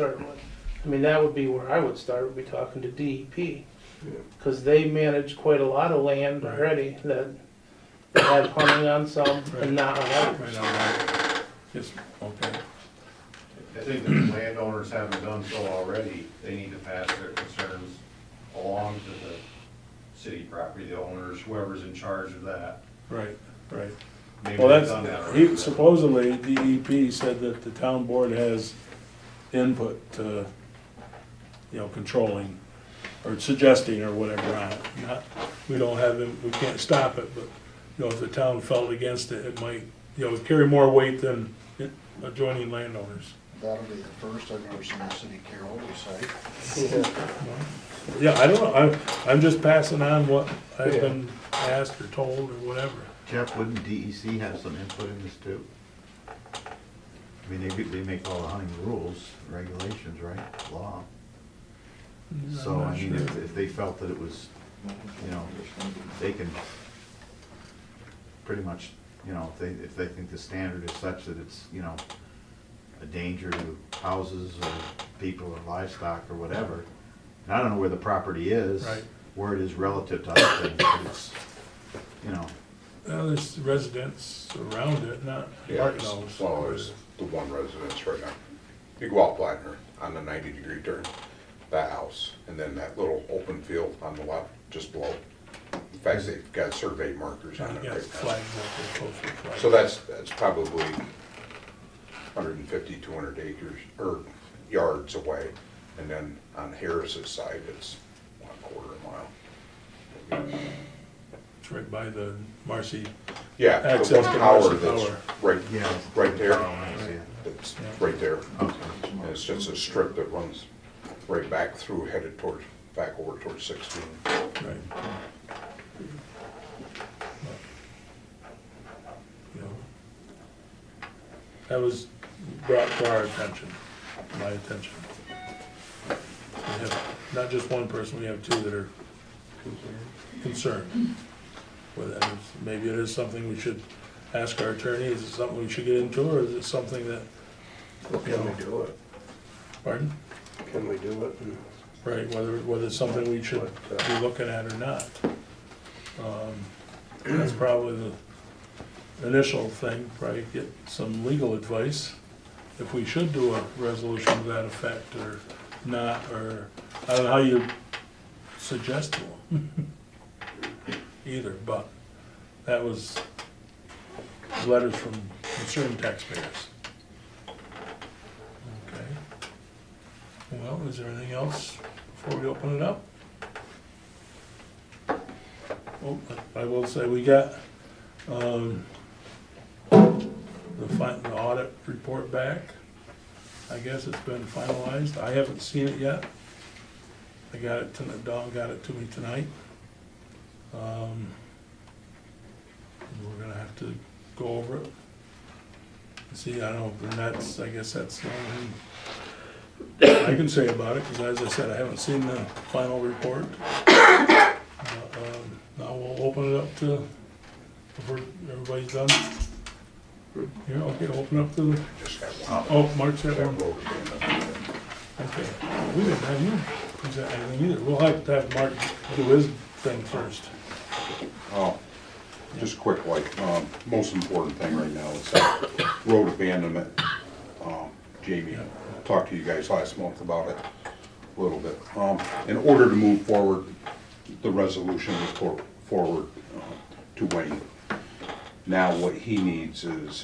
start with. I mean, that would be where I would start, would be talking to DEP. Because they manage quite a lot of land Right. already that have hunting on some and not on others. Right on that. Yes, okay. I think if the landowners haven't done so already, they need to pass their concerns along to the city property owners, whoever's in charge of that. Right, right. Maybe Well, they've that's, done that already. supposedly DEP said that the town board has input to, you know, controlling or suggesting or whatever on it. Not, we don't have them, we can't stop it, but, you know, if the town felt against it, it might, you know, carry more weight than adjoining landowners. That'll be the first I've ever seen a city carol decide. Yeah, I don't know, I'm just passing on what I've been asked or told or whatever. Jeff, wouldn't DEC have some input in this too? I mean, they make all the hunting rules, regulations, right, law. So, I'm I not mean, sure. if they felt that it was, you know, they can pretty much, you know, if they think the standard is such that it's, you know, a danger to houses or people or livestock or whatever, and I don't know where the property is, Right. where it is relative to other things, but it's, you know, Well, there's residents around it, not Mark knows. Well, there's the one residence right now. You go out Blattner on the 90-degree turn, that house, and then that little open field on the left, just below. In fact, they've got survey markers on it Yeah, right now. flags up there, posted flags. So that's probably 150, 200 acres, or yards away. And then on Harris's side, it's 1/4 mile. It's right by the Marcy, Yeah, the Access one to tower Marcy that's Tower. right, yeah. right there. I see it. It's Yeah. right there. Okay. And it's just a strip that runs right back through, headed towards, back over towards 16. right. You know, that was brought to our attention, my attention. We have not just one person, we have two that are concerned with it. Maybe it is something we should ask our attorney, is it something we should get into, or is it something that, Can we do it? pardon? Can we do it? Right, whether it's something we should be looking at or not. That's probably the initial thing, probably get some legal advice, if we should do a resolution to that effect or not, or, I don't know how you suggest to them either, but that was letters from concerned taxpayers. Okay. Well, is there anything else before we open it up? Oh, I will say, we got, the audit report back. I guess it's been finalized. I haven't seen it yet. I got it tonight, Dawn got it to me tonight. We're gonna have to go over it. See, I don't, and that's, I guess that's the only thing I can say about it, because as I said, I haven't seen the final report. Now we'll open it up to, before everybody's done. Here, okay, open up to the, Just got one. oh, Mark's got That one. road abandonment. Okay, we didn't have you present anything either. We'll have to have Mark do his thing first. Oh, just quick, like, most important thing right now is that road abandonment. Jamie talked to you guys last month about it a little bit. In order to move forward, the resolution was put forward to Wayne. Now what he needs is,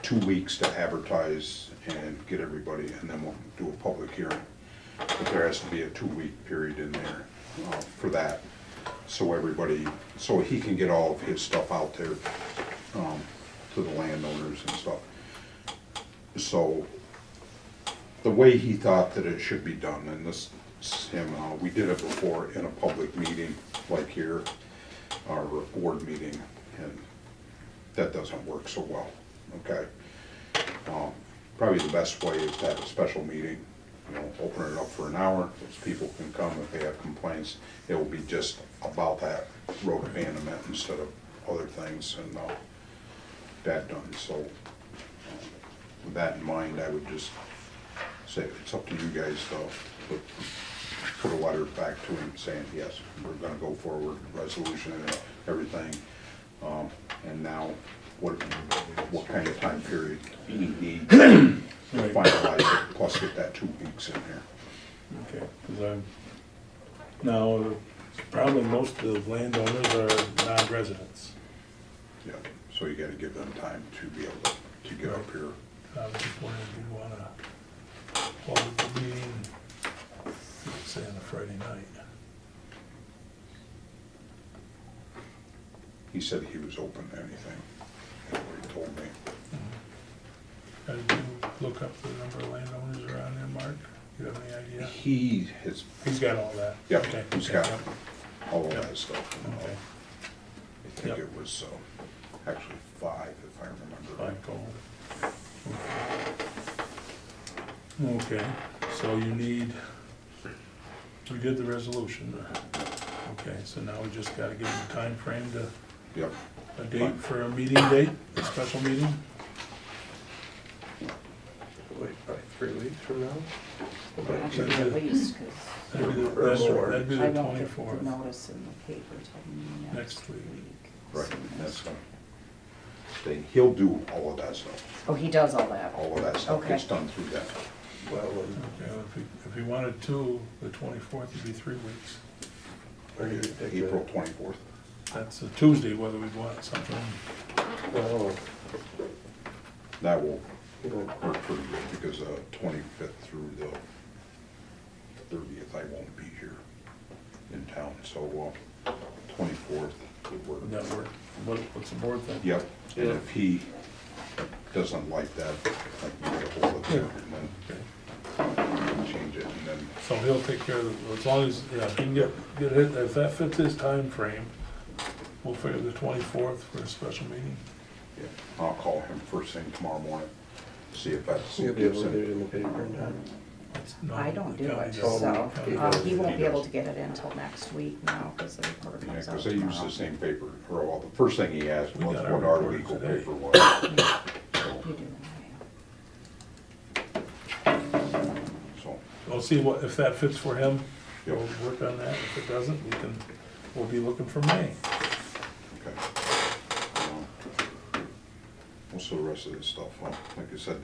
2 weeks to advertise and get everybody, and then we'll do a public hearing. But there has to be a 2-week period in there for that, so everybody, so he can get all of his stuff out there to the landowners and stuff. So the way he thought that it should be done, and this is him, we did it before in a public meeting like here, our board meeting, and that doesn't work so well, okay? Probably the best way is to have a special meeting, open it up for an hour, those people can come if they have complaints. It will be just about that road abandonment instead of other things, and that done, so with that in mind, I would just say, it's up to you guys to put a letter back to him saying, yes, we're gonna go forward, resolution and everything. And now, what kind of time period he needs to Right. finalize it, plus get that 2 weeks in here. Okay, because now, probably most of the landowners are non-residents. Yeah, so you gotta give them time to be able to get up here. I was just wondering if you wanna hold the meeting, say on a Friday night. He said he was open to anything, that's what he told me. Did you look up the number of landowners around there, Mark? You have any idea? He has, He's got all that? yep, Okay, he's okay, got yep, all of Yep. that stuff. Okay, I think Yep. it was, actually 5, if I remember. 5 gold. Okay, so you need, we did the resolution. Okay, so now we just gotta give them a time frame to, Yep, a date for a meeting date, a special meeting? Wait, by 3 weeks from now? Actually, at least, because That'd be I the don't get the 24th, notice in the paper till next week. right, soonest. that's, he'll do all of that stuff. Oh, he does all that? All of that stuff Okay. gets done through that. Well, Okay, well, if he wanted to, the 24th would be 3 weeks. or you could take the- April 24th. That's a Tuesday, whether we want something. Well, That will you know, work pretty good, because 25th through the 30th, I won't be here in town, so 24th would work. Would that work? What's the board think? Yep, and if he doesn't like that, I can get a hold of him and Okay. then change it, and then, So he'll take care of it, as long as, yeah, if he can get it, if that fits his time frame, we'll figure the 24th for a special meeting. yeah, I'll call him first thing tomorrow morning, see if that's. you'll be able to get it in the paper in time. That's- no, I don't do the county it, does. so, County does. he won't He be able does. to get it until next week now, because the report Yeah, comes out because they use tomorrow. the same paper, or all, the first thing he asked We was got our what our report legal today. paper was. Yeah, So- you do, So, We'll see what, if that fits for him, Yep. we'll work on that, if it doesn't, we'll be looking for May. okay. Most of the rest of this stuff, like I said,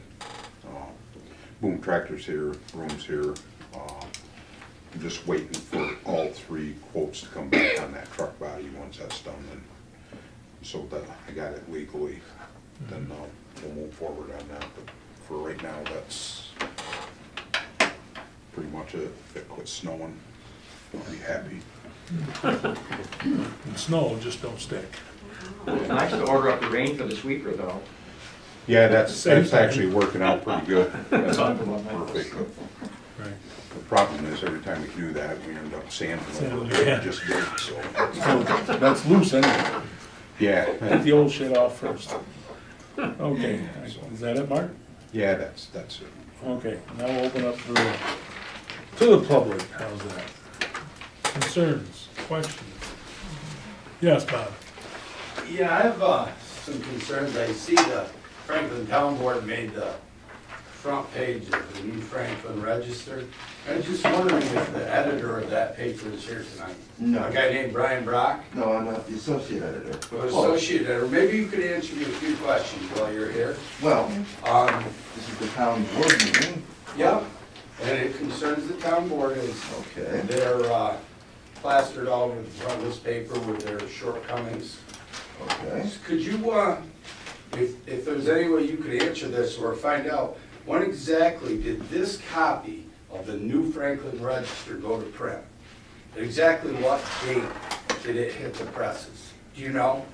Boom Tractor's here, Room's here. I'm just waiting for all 3 quotes to come back on that truck body once that's done, and so that I got it legally, then we'll move forward on that, but for right now, that's pretty much it. If it quits snowing, I'll be happy. And snow, just don't stick. Nice to order up the rain for the sweeper, though. Yeah, that's Same thing. actually working out pretty good. That's Talk about that. perfect. Right. The problem is, every time we do that, we end up sanding over Sanding, yeah. it, just dirt, so. So that's loose anyway. Yeah, Get the old shit off first. Okay, is that it, Mark? yeah, that's it. Okay, now we'll open up to the public, how's that? Concerns, questions? Yes, Bob? Yeah, I have some concerns. I see the Franklin Town Board made the front page of the New Franklin Register. I was just wondering if the editor of that paper is here tonight. No. A guy named Brian Brock, No, I'm not the associate editor. or associate editor. Maybe you could answer me a few questions while you're here. Well, This this is the town board meeting. Yep, and it concerns the town board. Okay. They're plastered all over the front of this paper with their shortcomings. Okay. Could you, if there's any way you could answer this or find out, when exactly did this copy of the New Franklin Register go to print? Exactly what date did it hit the presses? Do you know?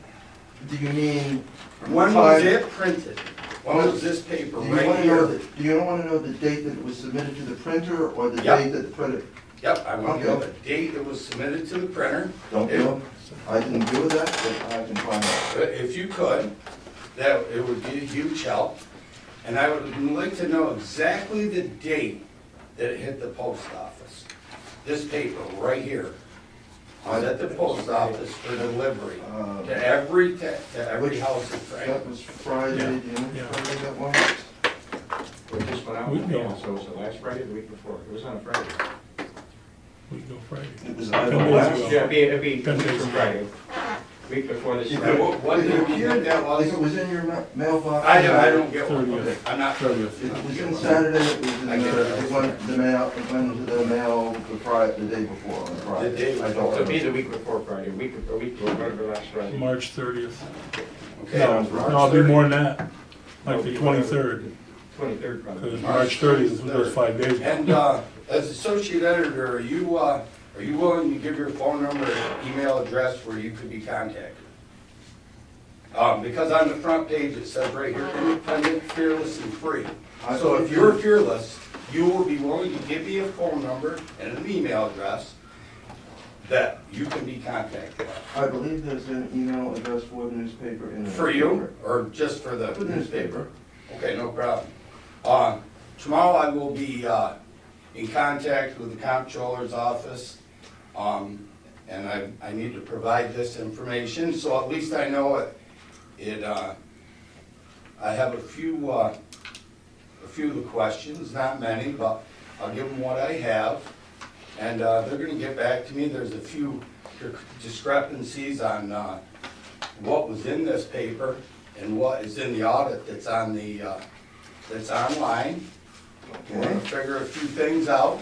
Do you mean? When was it printed? When was this paper Do you right want to know here? do you want to know the date that it was submitted to the printer or the Yep. date that the printer? Yep, I want to know Okay. the date it was submitted to the printer. Don't know. I didn't do that, but I can find out. If you could, that, it would be a huge help. And I would like to know exactly the date that it hit the post office. This paper right here. Was at the post office for delivery to every house in That Franklin. was Friday, Yeah. do you know Yeah. Friday that was? It just went out We in the mail, know. so was it last Friday or the week before? It was on a Friday. We go Friday. It was 10 either days last. ago. Yeah, it'd be 10 a week days from ago. Friday. Week before this Yeah, Friday. but What did it you appeared get that was? like it was in your mailbox. I don't get one. 30th. Okay, I'm not. 30th. It was in Saturday, it was in it went the mail, it went into the mail the day before, on Friday. The day I before. don't So it'd be know. the week before Friday, a week before, whatever last Friday. March 30th. Okay, No, on March no, it'll be more 30th. than that, like the 23rd, 23rd probably. because March 30th was those 5 days ago. And as associate editor, are you willing to give your phone number and email address where you could be contacted? Because on the front page, it says right here, independent, fearless, and free. So if you're fearless, you will be willing to give me a phone number and an email address that you can be contacted. I believe there's an email address for the newspaper in the. For you, or just for the For the newspaper? Okay, no problem. Tomorrow I will be in contact with the comptroller's office, and I need to provide this information, so at least I know it. I have a few of the questions, not many, but I'll give them what I have, and they're gonna get back to me. There's a few discrepancies on what was in this paper and what is in the audit that's on the, that's online. We're gonna figure a few things out.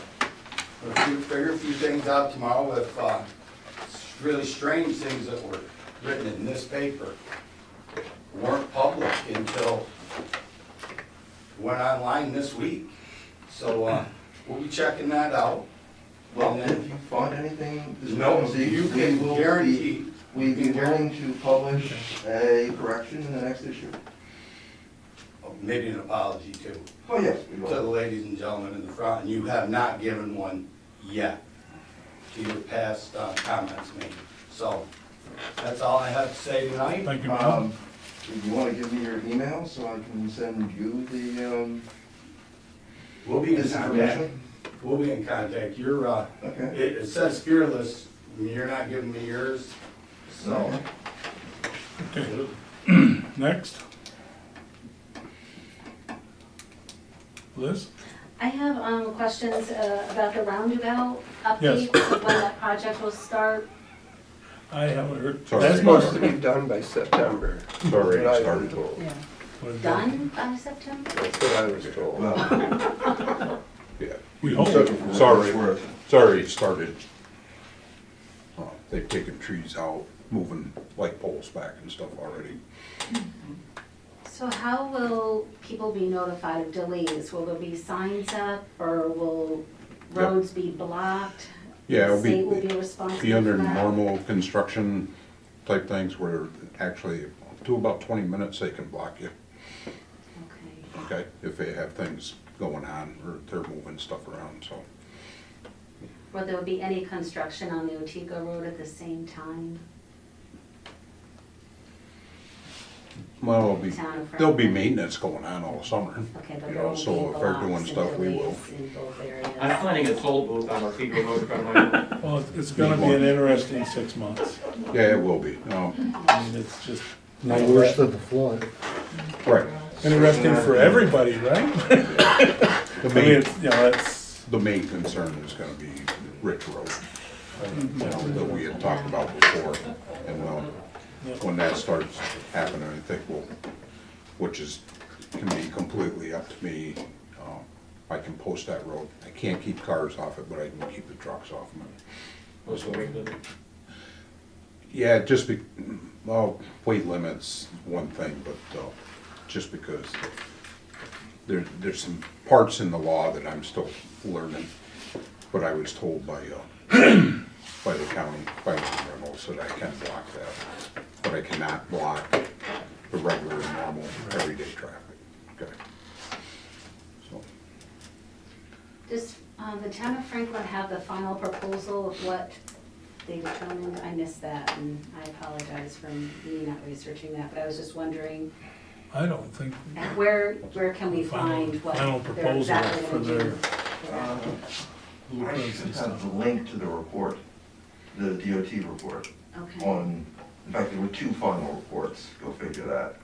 Figure a few things out tomorrow with really strange things that were written in this paper weren't public until went online this week. So we'll be checking that out. Well, And then- if you find anything No, discrepancy, you we can will guarantee. we'd be willing to publish a correction in the next issue. Maybe an apology too, Oh, yes, we to the will. ladies and gentlemen in the front, and you have not given one yet to your past comments made. So, that's all I have to say tonight. Thank you, Bob. If you wanna give me your email so I can send you the, We'll be in this contact. information? We'll be in contact. You're, Okay. it says fearless, and you're not giving me yours, so. Okay. Next. Liz? I have questions about the roundabout Yes. update, when that project will start. I haven't heard. Sorry. That's supposed to be done by September. It's already That's what I've started. been told. Yeah. What- Done by September? That's what I was told. Well, Yeah. We hope. Sorry, it's already started. They've taken trees out, moving light poles back and stuff already. So how will people be notified of delays? Will there be signs up, or will roads be blocked? Yeah, it'll State will be, be responsible be under for that? normal construction type things where actually to about 20 minutes they can block you, Okay. okay? If they have things going on or they're moving stuff around, so. Will there be any construction on the Otego Road at the same time? Well, Town of there'll be Franklin. maintenance going on all summer. Okay, but You there know, won't so be if they're doing blocks and stuff, we will. delays in both areas. I'm planning a toll booth on Otego Road from my, Well, it's gonna be an interesting 6 months. Yeah, it will be, no, I mean, it's just. No worse than the flood. right. Interesting for everybody, right? The I mean, main, it's, you know, it's, the main concern is gonna be Rich Road, you know, that we had talked about before. And when that starts happening, I think which can be completely up to me. I can post that road. I can't keep cars off it, but I can keep the trucks off of it. what's the weight limit? Yeah, well, weight limit's one thing, but just because there's some parts in the law that I'm still learning. But I was told by the county, by the Reynolds, that I can block that. But I cannot block the regular, normal, everyday traffic. Okay. So, Does the town of Franklin have the final proposal of what they determined? I missed that, and I apologize for me not researching that, but I was just wondering, I don't think. where can we Final- find what final they're proposal exactly for gonna do? their- I should have the link to the report, the DOT report, Okay, on, in fact, there were 2 final reports, go figure that.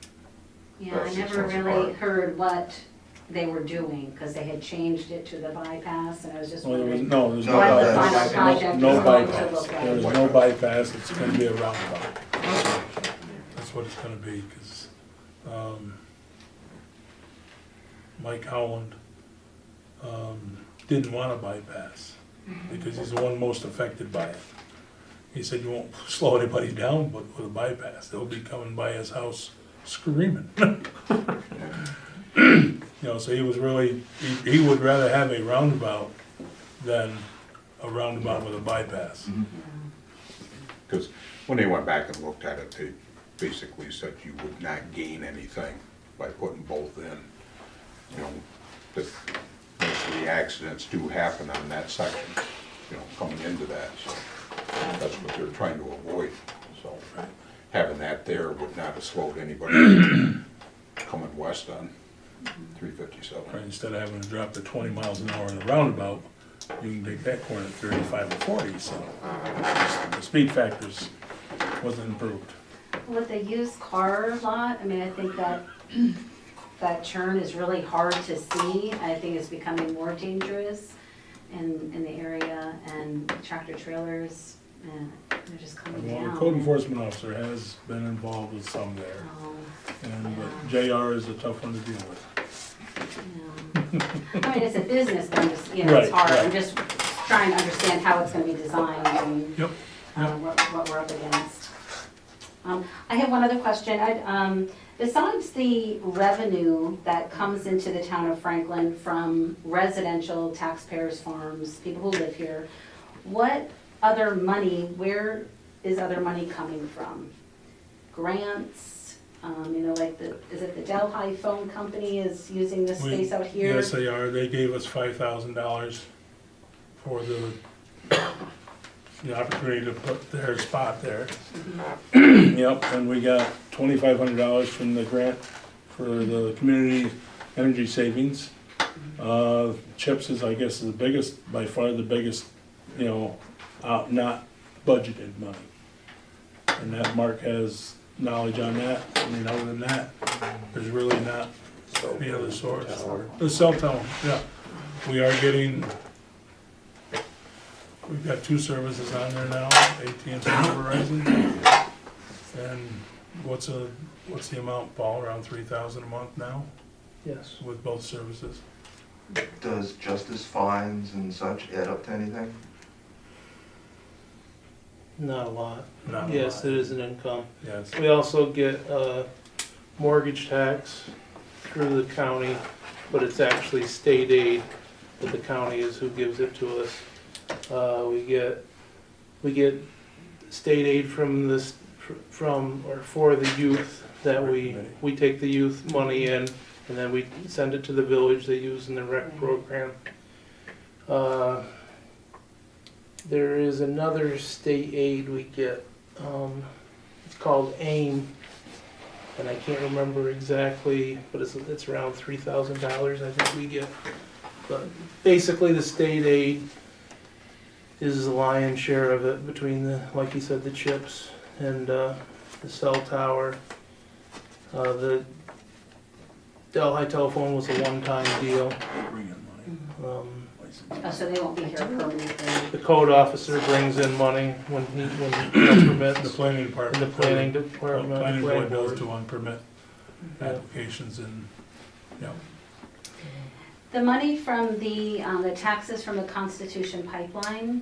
yeah, I that's never 6 months really apart. heard what they were doing, because they had changed it to the bypass, and I was just Well, wondering. there's no What the bypass. final project No is going to bypass. look There is like. no bypass, it's gonna be a roundabout. That's what it's gonna be, because, Mike Howland, didn't want a bypass, because he's the one most affected by it. He said, you won't slow anybody down, but with a bypass, they'll be coming by his house screaming. You know, so he was really, he would rather have a roundabout than a roundabout with a bypass. Because when they went back and looked at it, they basically said you would not gain anything by putting both in. You know, that most of the accidents do happen on that section, you know, coming into that, so that's what they're trying to avoid. So having that there would not have slowed anybody coming west on 357. Right, instead of having to drop to 20 miles an hour in the roundabout, you can take that corner at 35 or 40, so the speed factors wasn't improved. With the used car lot, I mean, I think that that churn is really hard to see. I think it's becoming more dangerous in the area, and tractor trailers, they're just coming Well, down. the code enforcement officer has been involved with some there, Oh, and but JR is a tough one to deal with. yeah. I mean, it's a business, but I'm just, you know, it's Right, hard. I'm right. just trying to understand how it's gonna be designed and Yep. what we're up against. I have one other question. Besides the revenue that comes into the town of Franklin from residential taxpayers' farms, people who live here, what other money, where is other money coming from? Grants, you know, like is it the Delhi Phone Company is using this space out here? Yes, they are. They gave us $5,000 for the opportunity to put their spot there. Yep, and we got $2,500 from the grant for the community energy savings. CHIPS is, I guess, the biggest, by far the biggest, you know, not budgeted money. And that Mark has knowledge on that. I mean, other than that, there's really not any other source. The cell tower, yeah. We are getting, we've got 2 services on there now, AT&T and Verizon. And what's the amount, Paul? Around 3,000 a month now Yes. with both services? Does justice fines and such add up to anything? Not a lot. Not a Yes, lot. it is an income. Yes. We also get mortgage tax through the county, but it's actually state aid, but the county is who gives it to us. We get state aid from this, for the youth, that we take the youth money in, and then we send it to the village they use in the rec program. There is another state aid we get, it's called AIM, and I can't remember exactly, but it's around $3,000 I think we get. But basically the state aid is the lion's share of it, between the, like you said, the CHIPS and the cell tower. The Delhi telephone was a one-time deal. Bring in money. So they won't be here permanently. The code officer brings in money when he permits. The planning And department. the planning department, Planning planning board does board. too on permit Yeah. applications and, yeah. The money from the taxes from the Constitution pipeline,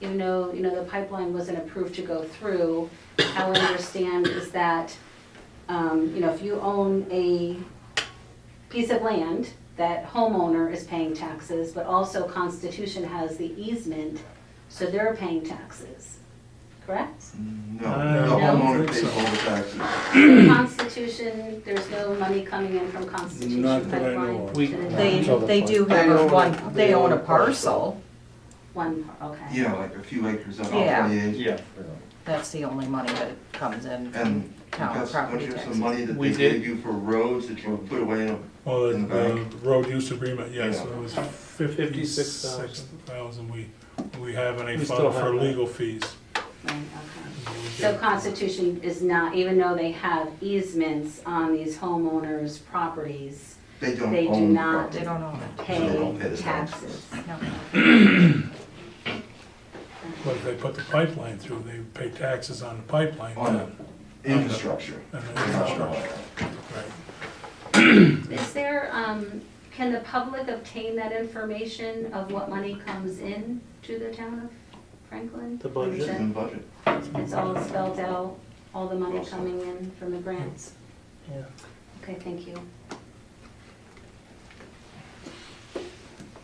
even though, you know, the pipeline wasn't approved to go through, how I understand is that, you know, if you own a piece of land, that homeowner is paying taxes, but also Constitution has the easement, so they're paying taxes, correct? No, No. the I homeowner think pays so. all the taxes. The Constitution, there's no money coming in from Constitution Not that I know pipeline? of. We- They do have they own a parcel. Okay. Yeah, like a few acres up Yeah. on 28. Yeah. That's the only money that comes in from And town because, don't property you have some taxes. money that We they did. gave you for roads that you put away in a Well, In the the bank? road use agreement, yes, Yeah. it was 56,000. 56,000. We have in a We still fund for have that. legal fees. Right, okay. So Constitution is not, even though they have easements on these homeowners' properties, They don't They do own not property. They don't own it. So they don't pay pay the taxes. No. But if they put the pipeline through, they pay taxes on the pipeline. On then, Infrastructure. And the They're not infrastructure. owned. Right. Is there, can the public obtain that information of what money comes in to the town of Franklin? The budget. Is It's that- in the budget. It's all spelled out, all the money coming in from the grants? Yeah. Okay, thank you.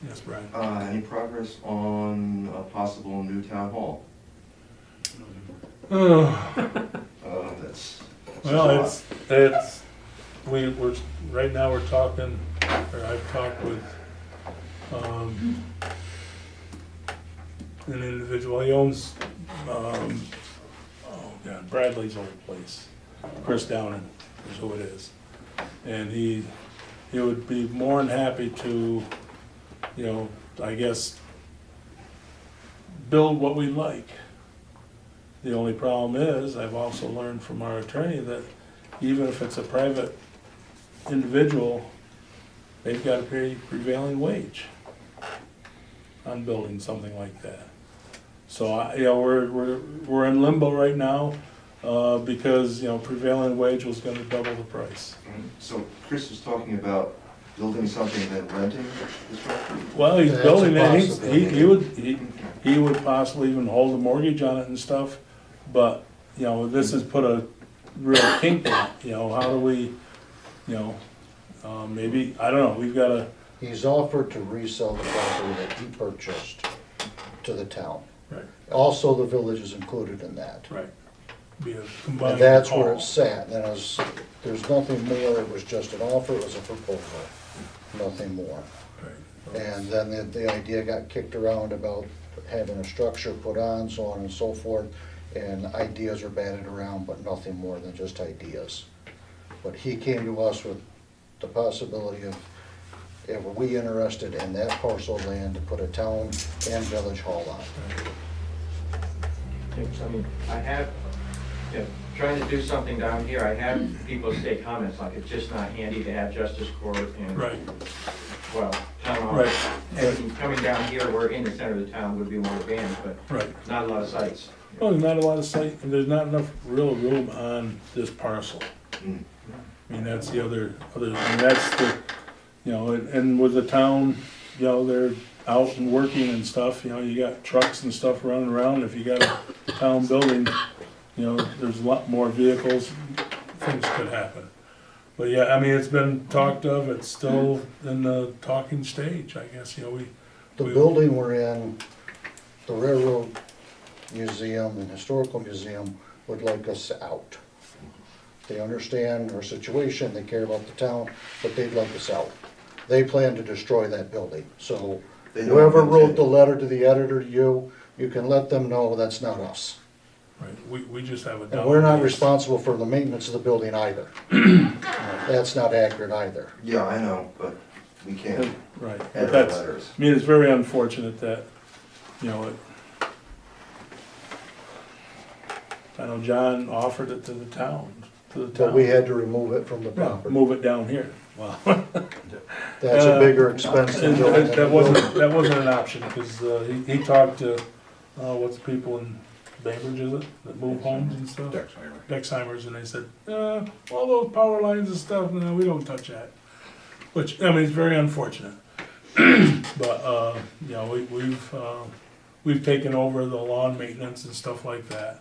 Yes, Brian. Any progress on a possible new town hall? That's. Well, we're, right now we're talking, or I've talked with, an individual, he owns, oh God, Bradley's old place. Chris Downing is who it is. And he would be more than happy to, you know, I guess, build what we like. The only problem is, I've also learned from our attorney that even if it's a private individual, they've got to pay prevailing wage on building something like that. So, you know, we're in limbo right now, because, you know, prevailing wage was gonna double the price. So Chris was talking about building something and then renting this property? Well, he's That's building a it, possibility. he would possibly even hold a mortgage on it and stuff, but, you know, this has put a real kink in it, you know, how do we, you know, maybe, I don't know, we've gotta, He's offered to resell the property that he purchased to the town. right, Also, the village is included in that. right, be a combined. And that's where haul. it's sat. Then there's nothing more, it was just an offer, it was a proposal, nothing more. Right. And then the idea got kicked around about having a structure put on, so on and so forth. And ideas are batted around, but nothing more than just ideas. But he came to us with the possibility of, if we interested in that parcel of land to put a town and village hall on. I mean, I have, you know, trying to do something down here, I have people say comments like it's just not handy to have justice court and, Right, well, town hall. right, And coming down here, we're in the center of the town would be more advantage, but right. not a lot of sites. Well, there's not a lot of site, and there's not enough real room on this parcel. Mm. I mean, that's the other, and that's the, you know, and with the town, you know, they're out and working and stuff, you know, you got trucks and stuff running around, if you got a town building, you know, there's a lot more vehicles, things could happen. But yeah, I mean, it's been talked of, it's still in the talking stage, I guess, you know, The building we're in, the Railroad Museum and Historical Museum would like us out. They understand our situation, they care about the town, but they'd like us out. They plan to destroy that building, so They don't whoever intend wrote the to. letter to the editor, you can let them know that's not us. right, we just have a. And we're not down- responsible for the maintenance of the building either. That's not accurate either. Yeah, I know, but we can't Right, add but our that's, letters. I mean, it's very unfortunate that, you know, I know John offered it to the town, But we had to remove it from the Yeah, property. move it down here. Well, That's a bigger expense than and building. that wasn't an option, because he talked to, what's the people in Bainbridge, is it, that move homes and stuff? Dexheimer's, and they said, all those power lines and stuff, no, we don't touch that. Which, I mean, it's very unfortunate. But, you know, we've taken over the lawn maintenance and stuff like that.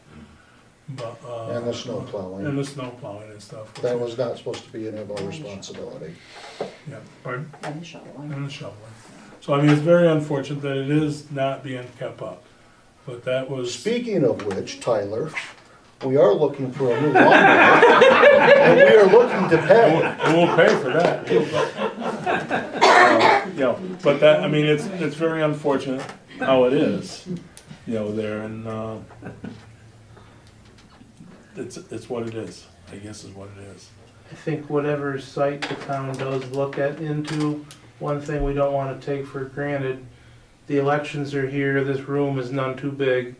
But, And the snow and plowing. the snow plowing and stuff. That was not supposed to be any of our responsibility. Yeah, pardon? And the shoveling. And the shoveling. So, I mean, it's very unfortunate that it is not being kept up. But that was, Speaking of which, Tyler, we are looking for a new lawnmower, and we are looking to pay. and we'll pay for that. You know, but that, I mean, it's very unfortunate how it is, you know, there, and, it's what it is, I guess is what it is. I think whatever site the town does look at into, one thing we don't wanna take for granted, the elections are here, this room is none too big.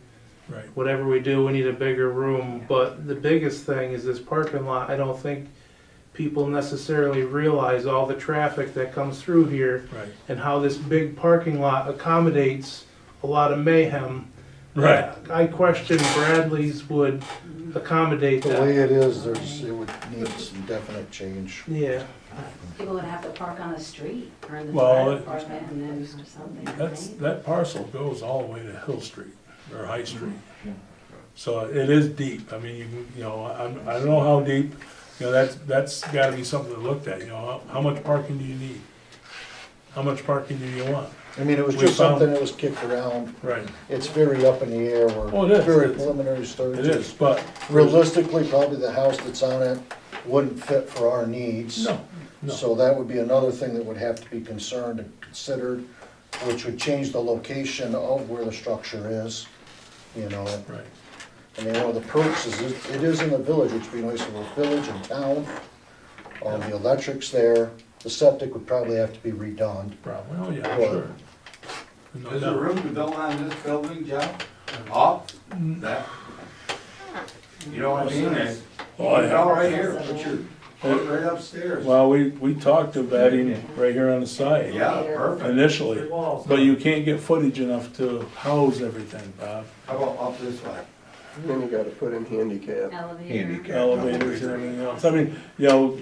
Right. Whatever we do, we need a bigger room, but the biggest thing is this parking lot, I don't think people necessarily realize all the traffic that comes through here Right. and how this big parking lot accommodates a lot of mayhem. Right. I question Bradley's would accommodate The way that. it is, it would need some definite change. Yeah, People would have to park on the street or in the Well, fire it- department and then or something, That's, right? that parcel goes all the way to Hill Street, or High Street. So it is deep, I mean, you know, I don't know how deep, you know, that's gotta be something looked at, you know, how much parking do you need? How much parking do you want? I mean, it was We just found- something that was kicked around. Right, It's very up in the air, Oh, it is. very It's- preliminary it stages. is, but. Realistically, probably the house that's on it wouldn't fit for our needs. No, no, So that would be another thing that would have to be concerned and considered, which would change the location of where the structure is, you know. right, I mean, one of the perks is it is in the village, which would be nice for a village and town. The electric's there, the septic would probably have to be redone. probably, oh yeah, Well, sure. No Is there doubt. room to build on this building, Jeff? Up, that? You know what I mean? And Oh, you yeah. go right here, put your, put it right upstairs. Well, we talked of adding right here on the side. Yeah, perfect. Initially, but you can't get footage enough to house everything, Bob. How about up this way? Then you gotta put in handicap. Elevator. Handicap. Elevators and everything else. I mean, you know,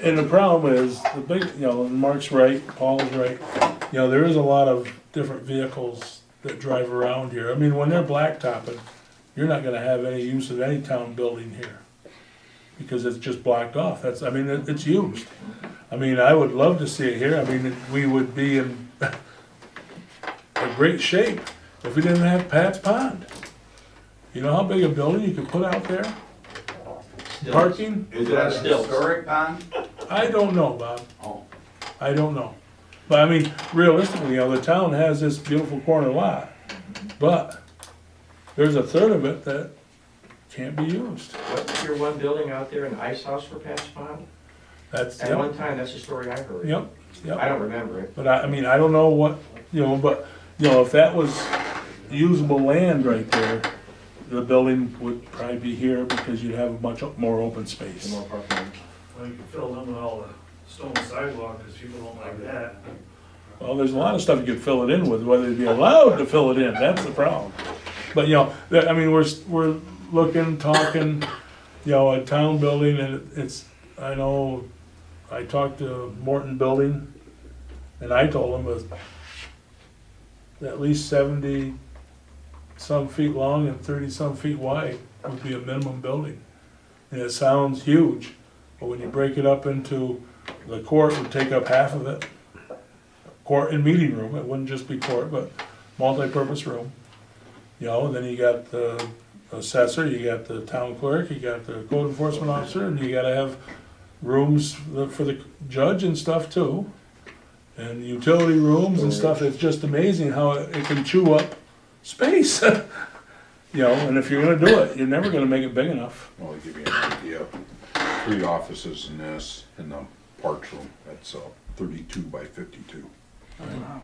and the problem is, the big, you know, and Mark's right, Paul's right. You know, there is a lot of different vehicles that drive around here. I mean, when they're blacktopping, you're not gonna have any use of any town building here. Because it's just blocked off. That's, I mean, it's used. I mean, I would love to see it here. I mean, we would be in a great shape if we didn't have Pat's Pond. You know how big a building you could put out there? Stills. Parking? Is that a Stills. historic pond? I don't know, Bob. Oh. I don't know. But I mean, realistically, you know, the town has this beautiful corner lot, but there's a third of it that can't be used. Wasn't your one building out there an ice house for Pat's Pond? That's, At one yep, time, that's the story I heard. yep, I yep. don't remember it. But I mean, I don't know what, you know, but, you know, if that was usable land right there, the building would probably be here because you'd have a much more open space. More parking. Well, you can fill in with all the stone sidewalk, because people don't like that. Well, there's a lot of stuff you could fill it in with, whether you'd be allowed to fill it in, that's the problem. But, you know, I mean, we're looking, talking, you know, a town building, and it's, I know, I talked to Morton Building, and I told them at least 70-some feet long and 30-some feet wide would be a minimum building. And it sounds huge, but when you break it up into, the court would take up half of it. Court and meeting room, it wouldn't just be court, but multi-purpose room. You know, and then you got the assessor, you got the town clerk, you got the code enforcement officer, and you gotta have rooms for the judge and stuff too. And utility rooms and stuff, it's just amazing how it can chew up space. You know, and if you're gonna do it, you're never gonna make it big enough. Well, to give you an idea, 3 offices in this, in the parks room, that's 32 by 52.